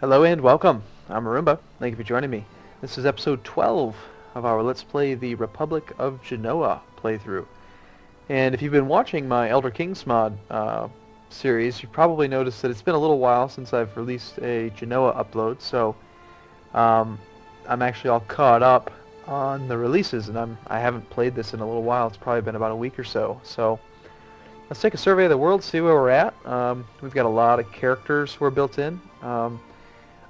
Hello and welcome. I'm Arumba. Thank you for joining me. This is episode 12 of our Let's Play the Republic of Genoa playthrough. And if you've been watching my Elder Kings mod series, you've probably noticed that it's been a little while since I've released a Genoa upload, so I'm actually all caught up on the releases, and I haven't played this in a little while. It's probably been about a week or so. So let's take a survey of the world, see where we're at. We've got a lot of characters who are built in.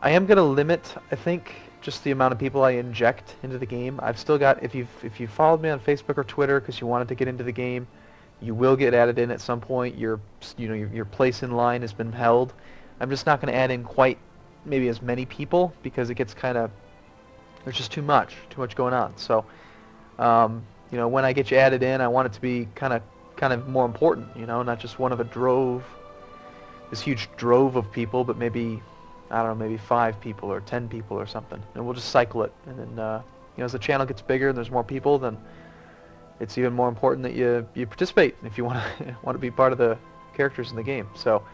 I am going to limit, I think, just the amount of people I inject into the game. I've still got, if you followed me on Facebook or Twitter because you wanted to get into the game, you will get added in at some point. Your place in line has been held. I'm just not going to add in quite maybe as many people because it gets kind of, there's just too much going on. So, when I get you added in, I want it to be kind of more important. Not just one of a drove, this huge drove of people, but maybe, I don't know, maybe 5 people or 10 people or something, and we'll just cycle it. And then, as the channel gets bigger and there's more people, then it's even more important that you participate if you want to be part of the characters in the game. So,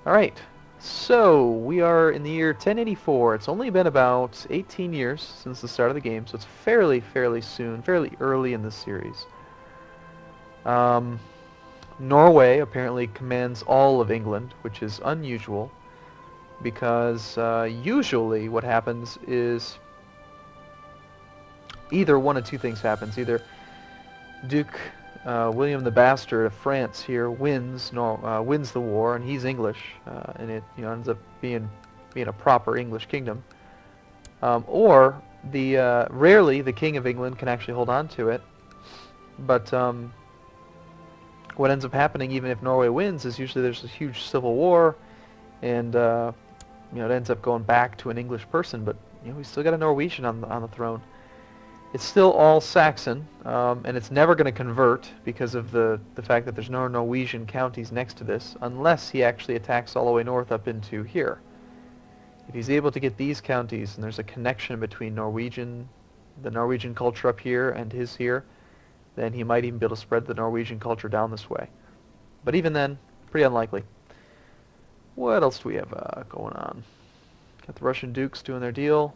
all right. So we are in the year 1084. It's only been about 18 years since the start of the game, so it's fairly soon, fairly early in the series. Norway apparently commands all of England, which is unusual, because usually what happens is either one of two things happens. Either Duke William the Bastard of France here wins the war, and he's English, and it ends up being a proper English kingdom, or rarely the King of England can actually hold on to it. But what ends up happening, even if Norway wins, is usually there's a huge civil war, and it ends up going back to an English person. But we still got a Norwegian on the throne. It's still all Saxon, and it's never going to convert because of the fact that there's no Norwegian counties next to this, unless he actually attacks all the way north up into here. If he's able to get these counties, and there's a connection between the Norwegian culture up here and his here, then he might even be able to spread the Norwegian culture down this way. But even then, pretty unlikely. What else do we have going on? Got the Russian dukes doing their deal.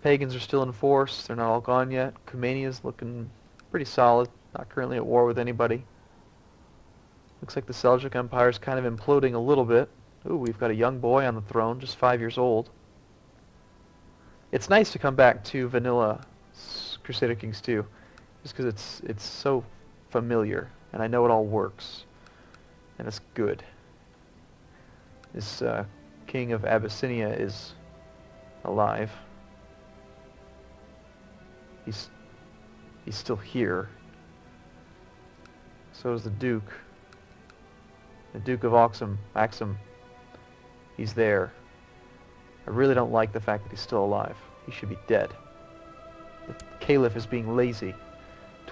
Pagans are still in force. They're not all gone yet. Cumania's looking pretty solid. Not currently at war with anybody. Looks like the Seljuk Empire's kind of imploding a little bit. Ooh, we've got a young boy on the throne, just 5 years old. It's nice to come back to vanilla Crusader Kings 2, just because it's so familiar, and I know it all works, and it's good. This king of Abyssinia is alive. He's still here. So is the Duke. The Duke of Axum. He's there. I really don't like the fact that he's still alive. He should be dead. The Caliph is being lazy.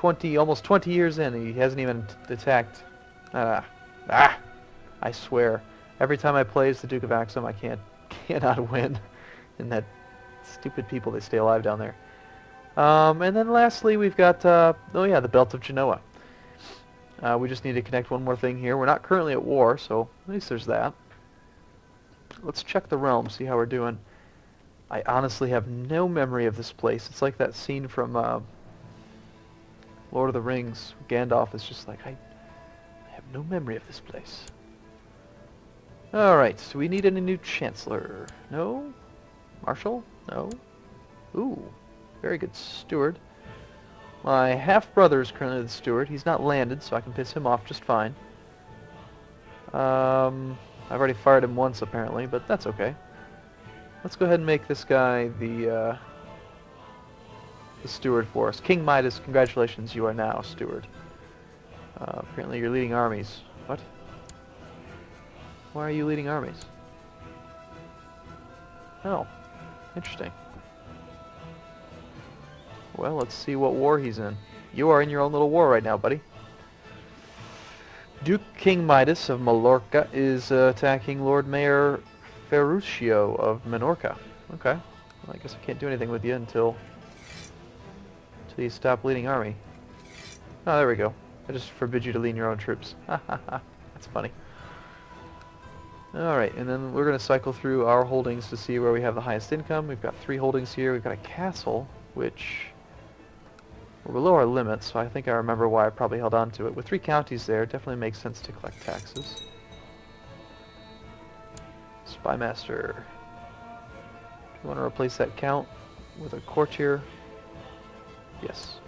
Almost 20 years in, he hasn't even attacked. I swear. Every time I play as the Duke of Axum, I cannot win. And that stupid people, they stay alive down there. And then lastly, we've got, the Belt of Genoa. We just need to connect one more thing here. We're not currently at war, so at least there's that. Let's check the realm, see how we're doing. I honestly have no memory of this place. It's like that scene from Lord of the Rings. Gandalf is just like, I have no memory of this place. Alright, so we need any new Chancellor. No? Marshal? No? Ooh. Very good steward. My half-brother is currently the steward. He's not landed, so I can piss him off just fine. I've already fired him once, apparently, but that's okay. Let's go ahead and make this guy the steward for us. King Midas, congratulations, you are now steward. Apparently you're leading armies. What? Why are you leading armies? Oh, interesting. Well, let's see what war he's in. You are in your own little war right now, buddy. Duke King Midas of Mallorca is attacking Lord Mayor Ferruccio of Minorca. Okay. Well, I guess I can't do anything with you until you stop leading army. Oh, there we go. I just forbid you to lead your own troops. Ha ha ha. That's funny. Alright, and then we're going to cycle through our holdings to see where we have the highest income. We've got 3 holdings here. We've got a castle, which we're below our limit, so I think I remember why I probably held on to it. With 3 counties there, it definitely makes sense to collect taxes. Spymaster. Do you want to replace that count with a courtier? Yes.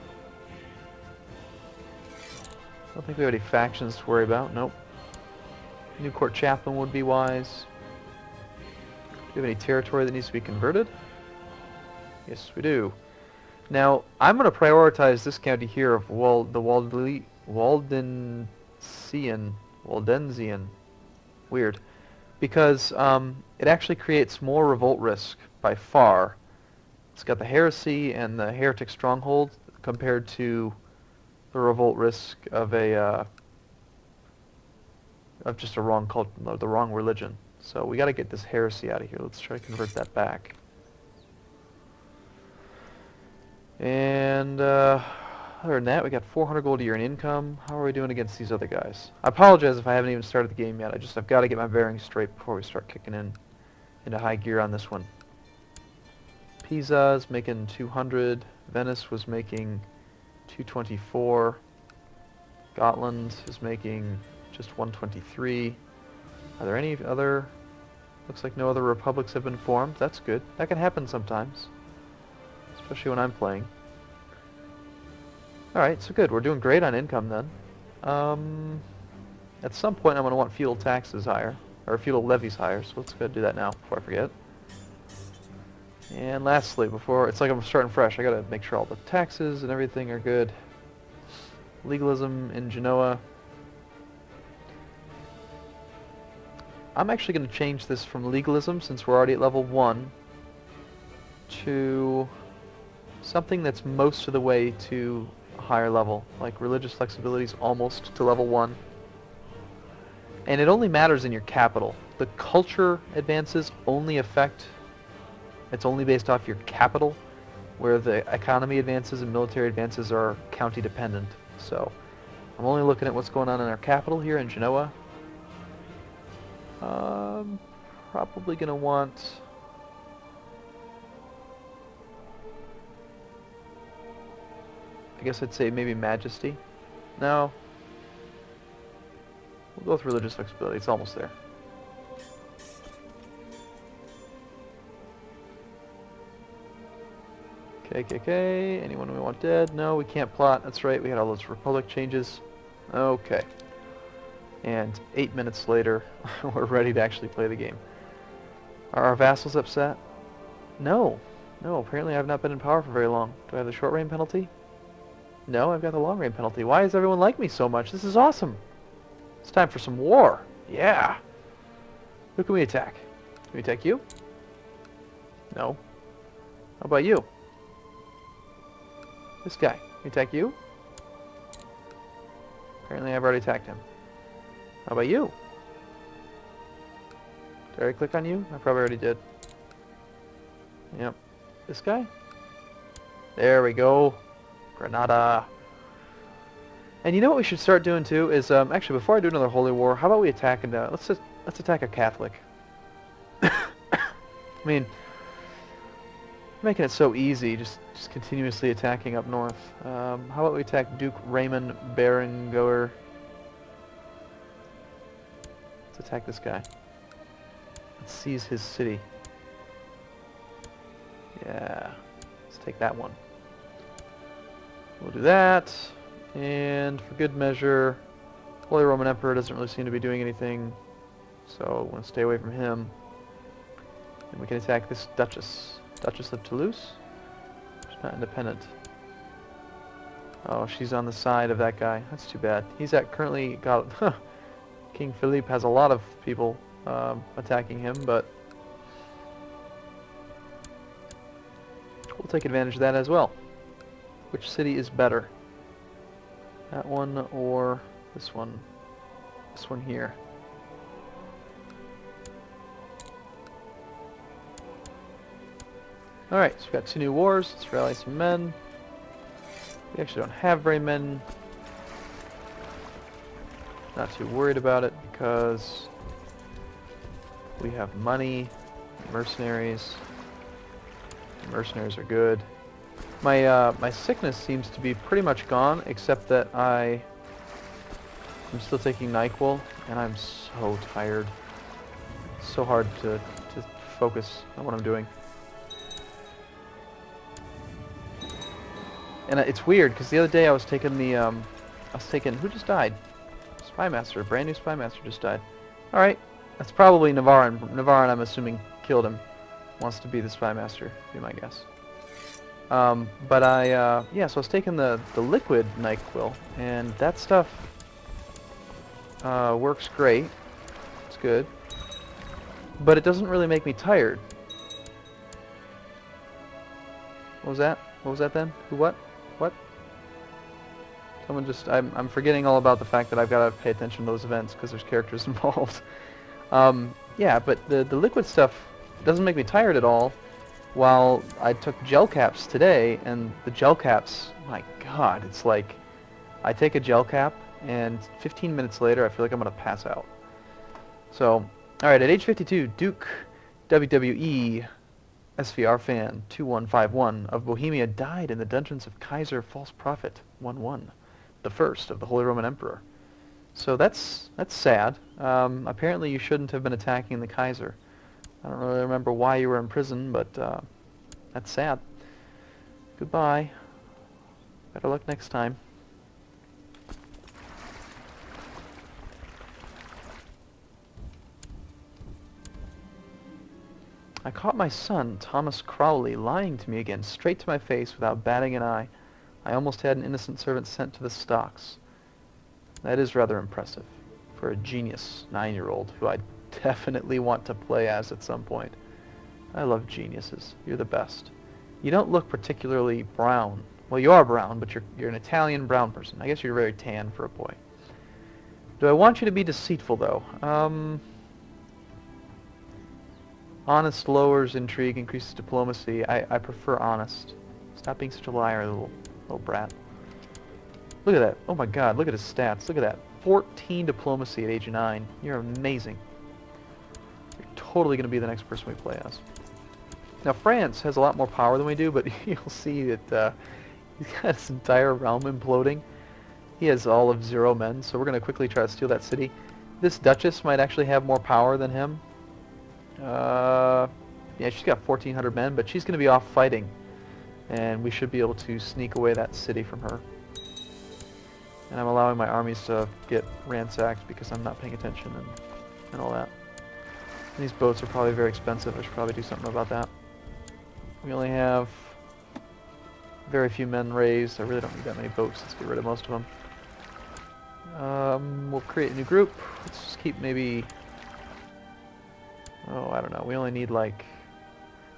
I don't think we have any factions to worry about. Nope. New court chaplain would be wise. Do you have any territory that needs to be converted? Yes, we do. Now, I'm going to prioritize this county here of Waldensian. Weird. Because it actually creates more revolt risk by far. It's got the heresy and the heretic stronghold compared to the revolt risk of a of just a wrong cult, the wrong religion. So we got to get this heresy out of here. Let's try to convert that back. And other than that, we got 400 gold a year in income. How are we doing against these other guys? I apologize if I haven't even started the game yet. I've got to get my bearings straight before we start kicking into high gear on this one. Pisa is making 200. Venice was making 224. Gotland is making just 123. Are there any other... Looks like no other republics have been formed. That's good. That can happen sometimes. Especially when I'm playing. Alright, so good. We're doing great on income then. At some point I'm going to want feudal taxes higher. Or feudal levies higher, so let's go do that now before I forget. And lastly, before... It's like I'm starting fresh. I gotta make sure all the taxes and everything are good. Legalism in Genoa. I'm actually going to change this from legalism, since we're already at level 1, to something that's most of the way to a higher level. Like religious flexibility is almost to level 1. And it only matters in your capital. The culture advances only affect... It's only based off your capital, where the economy advances and military advances are county dependent. So I'm only looking at what's going on in our capital here in Genoa. Probably gonna want... I guess I'd say maybe Majesty. No. We'll go with religious flexibility. It's almost there. KKK. Anyone we want dead? No, we can't plot. That's right. We had all those republic changes. Okay. And 8 minutes later, we're ready to actually play the game. Are our vassals upset? No. No, apparently I've not been in power for very long. Do I have the short reign penalty? No, I've got the long reign penalty. Why does everyone like me so much? This is awesome. It's time for some war. Yeah. Who can we attack? Can we attack you? No. How about you? This guy. Can we attack you? Apparently I've already attacked him. How about you? Did I already click on you? I probably already did. Yep. This guy? There we go. Granada. And you know what we should start doing too is actually before I do another holy war, how about we attack and let's attack a Catholic. I mean, making it so easy, just continuously attacking up north. How about we attack Duke Raymond Berenguer? Let's attack this guy. Let's seize his city. Yeah, let's take that one. We'll do that, and for good measure, Holy Roman Emperor doesn't really seem to be doing anything, so we'll want to stay away from him. And we can attack this Duchess. Duchess of Toulouse? She's not independent. Oh, she's on the side of that guy. That's too bad. He's currently got... King Philippe has a lot of people attacking him, but we'll take advantage of that as well. Which city is better? That one or this one? This one here. Alright, so we've got 2 new wars. Let's rally some men. We actually don't have very many. Not too worried about it because We have money, mercenaries. Mercenaries are good. My sickness seems to be pretty much gone, except that I'm still taking NyQuil, and I'm so tired. It's so hard to focus on what I'm doing. And it's weird, because the other day I was taking who just died? Spymaster, brand new Spymaster just died. Alright, that's probably Navarin. Navarin, I'm assuming, killed him. Wants to be the Spymaster, be my guess. But yeah, so I was taking the liquid NyQuil, and that stuff works great. It's good. But it doesn't really make me tired. What was that? What was that then? Who, what? What? Someone just... I'm forgetting all about the fact that I've got to pay attention to those events because there's characters involved. Yeah, but the liquid stuff doesn't make me tired at all, while I took gel caps today, and the gel caps, my god, it's like I take a gel cap, and 15 minutes later I feel like I'm going to pass out. So, alright, at age 52, Duke WWE SVR fan 2151 of Bohemia died in the dungeons of Kaiser False Prophet 11, the first of the Holy Roman Emperor. So that's sad. Apparently you shouldn't have been attacking the Kaiser. I don't really remember why you were in prison, but that's sad. Goodbye. Better luck next time. I caught my son, Thomas Crowley, lying to me again, straight to my face without batting an eye. I almost had an innocent servant sent to the stocks. That is rather impressive for a genius 9-year-old who I definitely want to play as at some point. I love geniuses. You're the best. You don't look particularly brown. Well, you are brown, but you're an Italian brown person. I guess you're very tan for a boy. Do I want you to be deceitful, though? Honest lowers intrigue, increases diplomacy. I prefer honest. Stop being such a liar, little brat. Look at that. Oh my god, look at his stats. Look at that. 14 diplomacy at age 9. You're amazing. You're totally going to be the next person we play as. Now, France has a lot more power than we do, but you'll see that he's got his entire realm imploding. He has all of 0 men, so we're going to quickly try to steal that city. This Duchess might actually have more power than him. Yeah, she's got 1,400 men, but she's going to be off fighting. And we should be able to sneak away that city from her. And I'm allowing my armies to get ransacked because I'm not paying attention and all that. And these boats are probably very expensive. I should probably do something about that. We only have very few men raised. I really don't need that many boats. Let's get rid of most of them. We'll create a new group. Let's just keep maybe... Oh, I don't know. We only need like...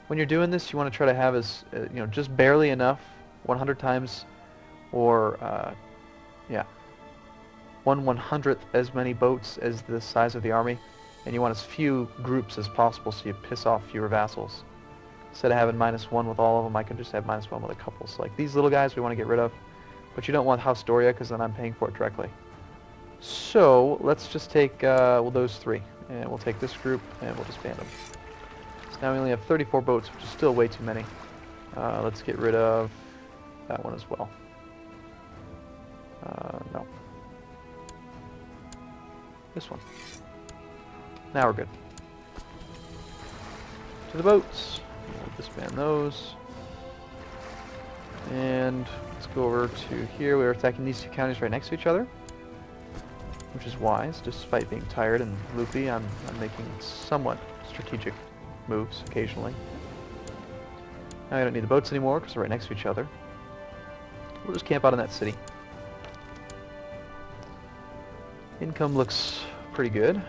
When you're doing this, you want to try to have as, you know, just barely enough, 100 times, or, yeah, 1/100th as many boats as the size of the army, and you want as few groups as possible so you piss off fewer vassals. Instead of having -1 with all of them, I can just have -1 with a couple. So like these little guys we want to get rid of, but you don't want House Doria because then I'm paying for it directly. So let's just take well, those 3, and we'll take this group and we'll disband them. So now we only have 34 boats, which is still way too many. Let's get rid of that one as well. No. This one. Now we're good. To the boats. We'll disband those. And let's go over to here. We are attacking these 2 counties right next to each other, which is wise. Despite being tired and loopy, I'm making somewhat strategic moves occasionally. Now I don't need the boats anymore because they're right next to each other. We'll just camp out in that city. Income looks pretty good.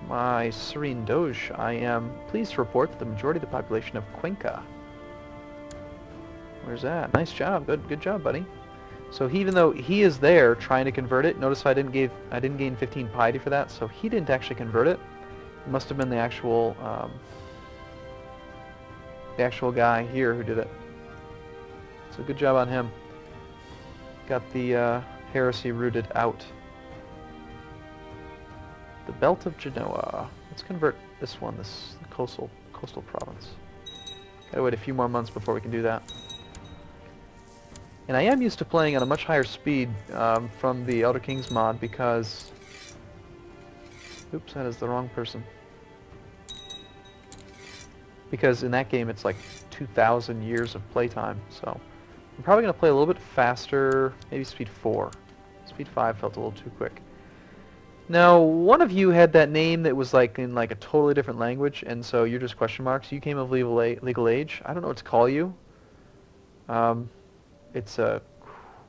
My Serene Doge, I am pleased to report that the majority of the population of Cuenca. Where's that? Nice job. Good job, buddy. So even though he is there trying to convert it, notice I didn't gain 15 piety for that, so he didn't actually convert it. It must have been the actual guy here who did it. So good job on him. Got the heresy rooted out. The Belt of Genoa. Let's convert this one, this coastal province. Gotta wait a few more months before we can do that. And I am used to playing at a much higher speed from the Elder Kings mod because... Oops, that is the wrong person. Because in that game it's like 2,000 years of playtime, so... I'm probably going to play a little bit faster, maybe speed 4. Speed 5 felt a little too quick. Now, one of you had that name that was like in like a totally different language, and so you're just question marks. You came of legal age. I don't know what to call you. It's a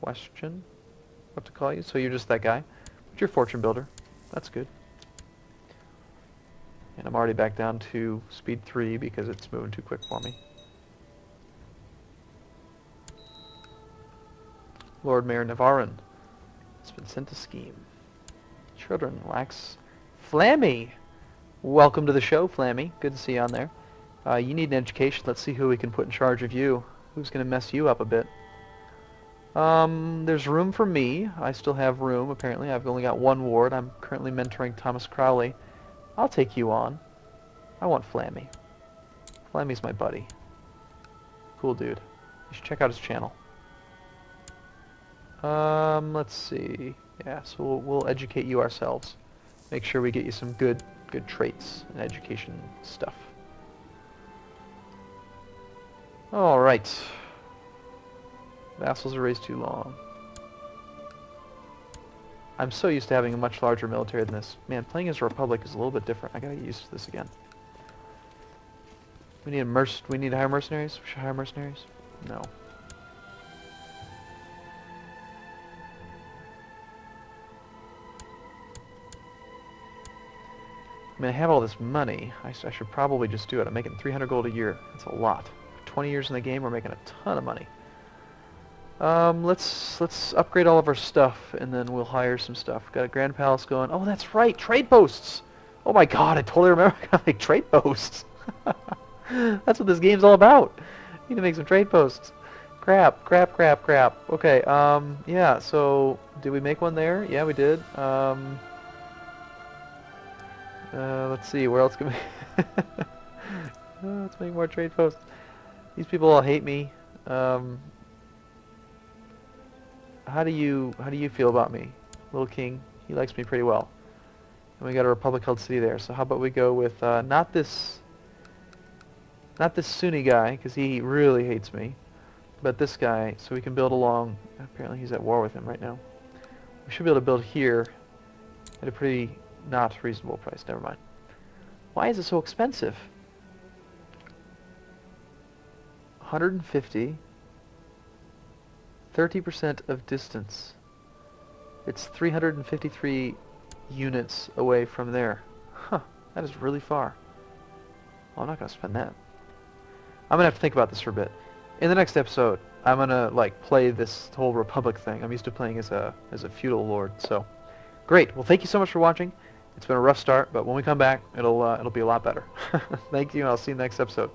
question what to call you, so you're just that guy. But you're fortune builder. That's good. And I'm already back down to speed 3 because it's moving too quick for me. Lord Mayor Navarin has been sent to scheme. Children lacks Flammy. Welcome to the show, Flammy. Good to see you on there. You need an education. Let's see who we can put in charge of you. Who's going to mess you up a bit? There's room for me. I still have room, apparently. I've only got one ward. I'm currently mentoring Thomas Crowley. I'll take you on. I want Flammy. Flammy's my buddy. Cool dude. You should check out his channel. Let's see. Yeah, so we'll educate you ourselves. Make sure we get you some good traits and education stuff. All right. Vassals are raised too long. I'm so used to having a much larger military than this. Man, playing as a republic is a little bit different. I gotta get used to this again. We need to hire mercenaries? We should hire mercenaries? No. I mean, I have all this money. I should probably just do it. I'm making 300 gold a year. That's a lot. For 20 years in the game, we're making a ton of money. Let's upgrade all of our stuff, and then we'll hire some stuff. Got a Grand Palace going. Oh, that's right, trade posts. Oh my God, I totally remember. I gotta make trade posts. That's what this game's all about. Need to make some trade posts. Crap. Okay. Yeah. So, did we make one there? Yeah, we did. Let's see, where else can we... let's make more trade posts. These people all hate me. How do you feel about me? Little King, he likes me pretty well. And we got a Republic-held city there, so how about we go with, not this Sunni guy, because he really hates me, but this guy, so we can build along. Apparently he's at war with him right now. We should be able to build here at a pretty... not reasonable price, never mind. Why is it so expensive? 150, 30% of distance. It's 353 units away from there. Huh, that is really far. Well, I'm not going to spend that. I'm going to have to think about this for a bit. In the next episode, I'm going to like play this whole Republic thing. I'm used to playing as a feudal lord, so great. Well, thank you so much for watching. It's been a rough start, but when we come back, it'll be a lot better. Thank you, and I'll see you in the next episode.